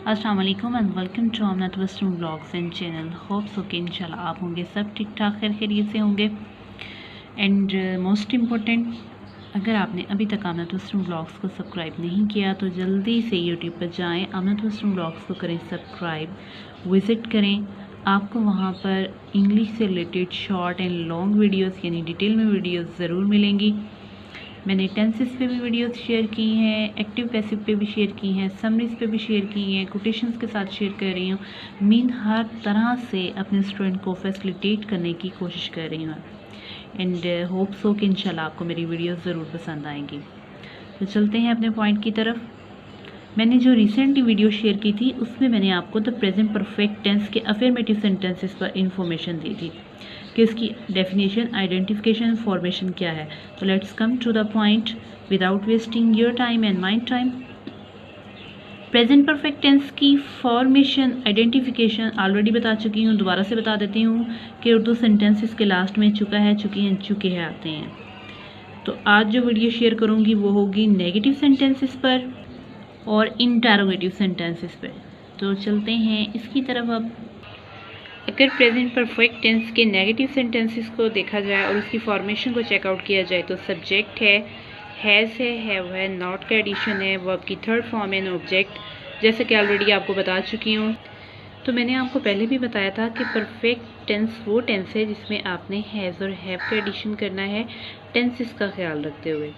अस्सलाम वालेकुम and welcome to Amanat western blogs and channel. Hope so कि इंशाल्लाह आप होंगे सब ठीक ठाक खैरियत से होंगे। एंड मोस्ट इम्पोर्टेंट, अगर आपने अभी तक अमनत वस्टर्न ब्लॉग्स को सब्सक्राइब नहीं किया तो जल्दी से यूट्यूब पर जाएं, अमनत वस्टर्न ब्लॉग्स को करें सब्सक्राइब, विज़िट करें। आपको वहाँ पर इंग्लिश से related short and long videos यानी डिटेल में वीडियोज़ ज़रूर मिलेंगी। मैंने टेंसेस पे भी वीडियोस शेयर की हैं, एक्टिव पैसिव पे भी शेयर की हैं, समरीज पे भी शेयर की हैं, कोटेशंस के साथ शेयर कर रही हूँ। मीन हर तरह से अपने स्टूडेंट को फैसिलिटेट करने की कोशिश कर रही हूँ एंड होप सो कि इंशाल्लाह आपको मेरी वीडियोस ज़रूर पसंद आएंगी। तो चलते हैं अपने पॉइंट की तरफ। मैंने जो रिसेंटली वीडियो शेयर की थी उसमें मैंने आपको द प्रेजेंट परफेक्ट टेंस के अफर्मेटिव सेंटेंसेस पर इंफॉर्मेशन दी थी कि इसकी डेफिनेशन, आइडेंटिफिकेशन, फॉर्मेशन क्या है। तो let's come to the point without wasting your time and mind time. Present perfect tense की फॉर्मेशन, आइडेंटिफिकेशन ऑलरेडी बता चुकी हूँ, दोबारा से बता देती हूँ कि उर्दू सेंटेंसेस के लास्ट में चुका है, चुकी हैं, चुके हैं आते हैं। तो आज जो वीडियो शेयर करूँगी वो होगी नेगेटिव सेंटेंसेस पर और इंटरोगेटिव सेंटेंसेस पे। तो चलते हैं इसकी तरफ। अब अगर प्रेजेंट परफेक्ट टेंस के नेगेटिव सेंटेंसेस को देखा जाए और उसकी फॉर्मेशन को चेकआउट किया जाए तो सब्जेक्ट है, हैज़ है, हैव है, नॉट का एडिशन है, वर्ब की थर्ड फॉर्म है, ऑब्जेक्ट, जैसे कि ऑलरेडी आपको बता चुकी हूँ। तो मैंने आपको पहले भी बताया था कि परफेक्ट टेंस वो टेंस है जिसमें आपने हैज़ और हैव का एडिशन करना है टेंसेस का ख्याल रखते हुए।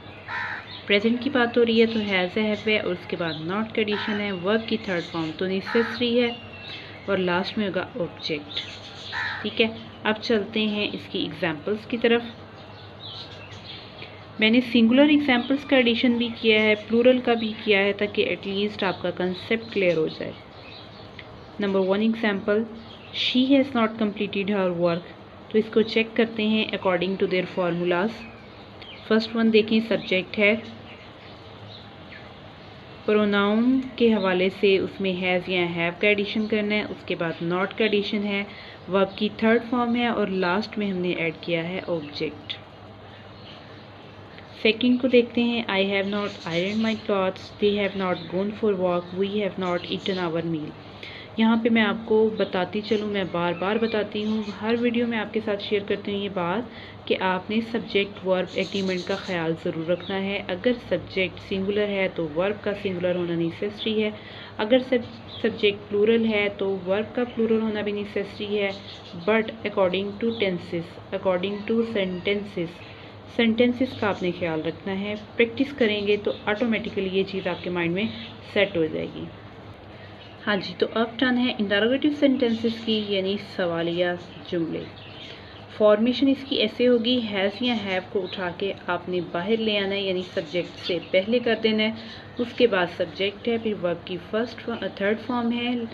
प्रेजेंट की बात हो रही है तो हैज़ है, हैव है और उसके बाद नॉट का एडिशन है, वर्ब की थर्ड फॉर्म तो नेसेसरी है और लास्ट में होगा ऑब्जेक्ट। ठीक है, अब चलते हैं इसकी एग्जाम्पल्स की तरफ। मैंने सिंगुलर एग्जाम्पल्स का एडिशन भी किया है, प्लूरल का भी किया है, ताकि एटलीस्ट आपका कंसेप्ट क्लियर हो जाए। Number 1 example, she has not completed her work. तो इसको चेक करते हैं according to their formulas. First one देखें, सब्जेक्ट है, प्रोनाउन के हवाले से उसमें हैज़ या हैव का एडिशन करना है, उसके बाद नॉट का एडिशन है, वर्ब की थर्ड फॉर्म है और लास्ट में हमने ऐड किया है ऑब्जेक्ट। सेकंड को देखते हैं, I have not iron my clothes, they have not gone for walk, we have not eaten our meal. यहाँ पे मैं आपको बताती चलूँ, मैं बार बार बताती हूँ, हर वीडियो में आपके साथ शेयर करती हूँ ये बात कि आपने सब्जेक्ट वर्ब एग्रीमेंट का ख्याल ज़रूर रखना है। अगर सब्जेक्ट सिंगुलर है तो वर्ब का सिंगुलर होना नेसेसरी है, अगर सब्जेक्ट प्लूरल है तो वर्ब का प्लूरल होना भी नेसेसरी है। But according to tenses, according to sentences का आपने ख्याल रखना है। प्रैक्टिस करेंगे तो ऑटोमेटिकली ये चीज़ आपके माइंड में सेट हो जाएगी। हाँ जी, तो अब टर्न है इंटरोगेटिव सेंटेंसेस की, यानी सवालिया जुमले। फॉर्मेशन इसकी ऐसे होगी, हैज़ या हैव को उठा के आपने बाहर ले आना है, यानी सब्जेक्ट से पहले कर देना है, उसके बाद सब्जेक्ट है, फिर वर्ब की थर्ड फॉर्म है,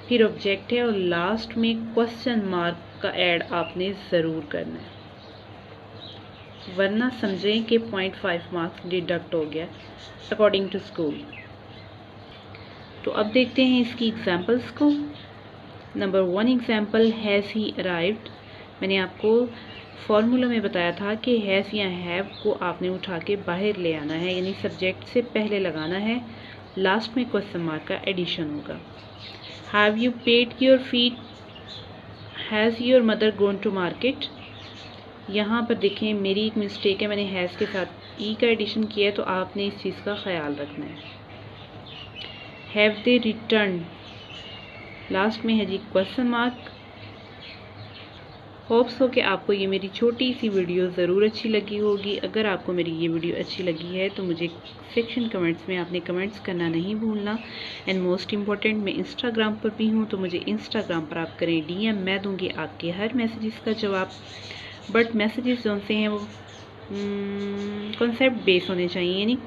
फिर ऑब्जेक्ट है और लास्ट में क्वेश्चन मार्क का ऐड आपने ज़रूर करना है, वरना समझें कि 0.5 मार्क्स डिडक्ट हो गया अकॉर्डिंग टू स्कूल। तो अब देखते हैं इसकी एग्जाम्पल्स को। Number 1 example, has he arrived. मैंने आपको फॉर्मूला में बताया था कि हैज़ या हैव को आपने उठा के बाहर ले आना है, यानी सब्जेक्ट से पहले लगाना है, लास्ट में क्वेश्चन मार्क का एडिशन होगा। Have you paid your feet, has your mother gone to market. यहाँ पर देखें मेरी एक मिस्टेक है, मैंने हैज़ के साथ ई का एडिशन किया है, तो आपने इस चीज़ का ख्याल रखना है। हैव दे रिटर्न, लास्ट में है जी क्वेश्चन मार्क। होप्स हो कि आपको ये मेरी छोटी सी वीडियो ज़रूर अच्छी लगी होगी। अगर आपको मेरी ये वीडियो अच्छी लगी है तो मुझे सेक्शन कमेंट्स में आपने कमेंट्स करना नहीं भूलना। एंड मोस्ट इम्पॉर्टेंट, मैं इंस्टाग्राम पर भी हूँ, तो मुझे इंस्टाग्राम पर आप करें DM, मैं दूँगी आपके हर मैसेजेस का जवाब। बट मैसेजेस जो से हैं वो कॉन्सेप्ट बेस होने चाहिए, यानी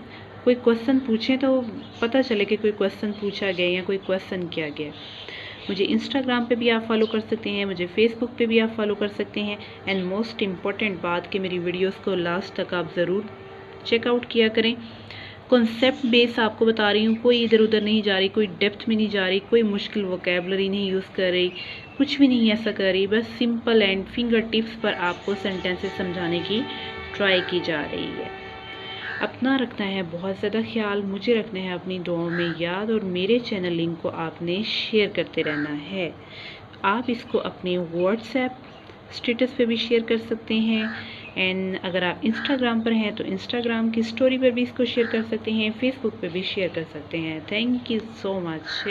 कोई क्वेश्चन पूछें तो पता चले कि कोई क्वेश्चन पूछा गया या कोई क्वेश्चन किया गया। मुझे इंस्टाग्राम पे भी आप फॉलो कर सकते हैं, मुझे फेसबुक पे भी आप फॉलो कर सकते हैं। एंड मोस्ट इम्पॉर्टेंट बात कि मेरी वीडियोस को लास्ट तक आप ज़रूर चेकआउट किया करें। कॉन्सेप्ट बेस आपको बता रही हूँ, कोई इधर उधर नहीं जा रही, कोई डेप्थ में नहीं जा रही, कोई मुश्किल वोकैबलरी नहीं यूज़ कर रही, कुछ भी नहीं ऐसा कर रही, बस सिंपल एंड फिंगर टिप्स पर आपको सेंटेंसेस समझाने की ट्राई की जा रही है। अपना रखना है बहुत ज़्यादा ख्याल, मुझे रखना है अपनी दुआओं में याद, और मेरे चैनल लिंक को आपने शेयर करते रहना है। आप इसको अपने व्हाट्सएप स्टेटस पे भी शेयर कर सकते हैं, एंड अगर आप इंस्टाग्राम पर हैं तो इंस्टाग्राम की स्टोरी पर भी इसको शेयर कर सकते हैं, फेसबुक पे भी शेयर कर सकते हैं। Thank you so much.